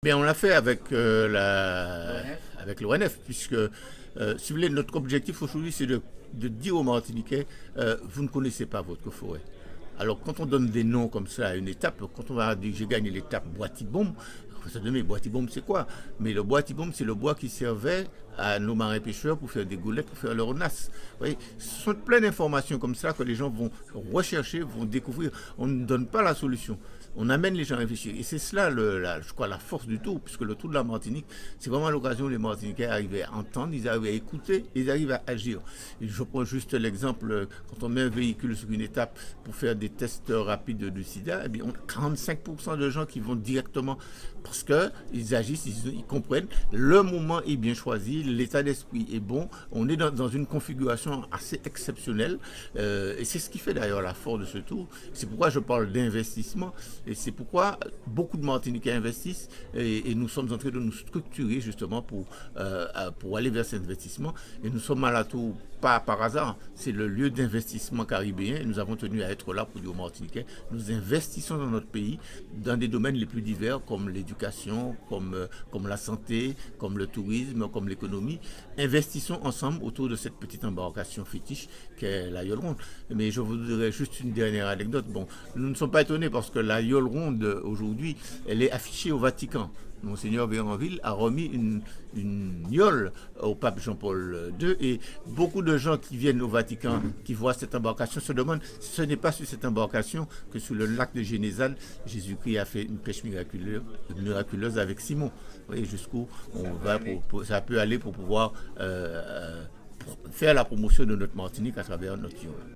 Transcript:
Bien, on l'a fait avec L'ONF. avec l'ONF, puisque, si vous voulez, notre objectif aujourd'hui, c'est de dire aux Martiniquais, vous ne connaissez pas votre forêt. Alors, quand on donne des noms comme ça à une étape, quand on va dire j'ai gagné l'étape Bois-Tibombe, on se dit mais Bois-Tibombe c'est quoi? Mais le Bois-Tibombe c'est le bois qui servait à nos marins pêcheurs pour faire des goulettes, pour faire leur nasse. Vous voyez, ce sont plein d'informations comme ça que les gens vont rechercher, vont découvrir. On ne donne pas la solution. On amène les gens à réfléchir. Et c'est cela, je crois, la force du tour, puisque le tour de la Martinique, c'est vraiment l'occasion où les Martiniquais arrivent à entendre, ils arrivent à écouter, ils arrivent à agir. Et je prends juste l'exemple, quand on met un véhicule sur une étape pour faire des tests rapides du sida, eh bien, on a 45% de gens qui vont directement, parce qu'ils agissent, ils comprennent, le moment est bien choisi, l'état d'esprit est bon, on est dans une configuration assez exceptionnelle, et c'est ce qui fait d'ailleurs la force de ce tour. C'est pourquoi je parle d'investissement. Et c'est pourquoi beaucoup de Martiniquais investissent et nous sommes en train de nous structurer justement pour aller vers cet investissement. Et nous sommes à la tour pas par hasard, c'est le lieu d'investissement caribéen et nous avons tenu à être là pour dire aux Martiniquais, nous investissons dans notre pays dans des domaines les plus divers comme l'éducation, comme la santé, comme le tourisme, comme l'économie. Investissons ensemble autour de cette petite embarcation fétiche qu'est la Yole Ronde. Mais je vous dirais juste une dernière anecdote. Bon, nous ne sommes pas étonnés parce que la Yole Ronde aujourd'hui, elle est affichée au Vatican. Monseigneur Béranville a remis une yole au pape Jean-Paul II et beaucoup de gens qui viennent au Vatican, qui voient cette embarcation, se demandent si ce n'est pas sur cette embarcation que sur le lac de Génézanne, Jésus-Christ a fait une pêche miraculeuse avec Simon. Vous voyez jusqu'où on va, ça peut aller pour pouvoir pour faire la promotion de notre Martinique à travers notre yole.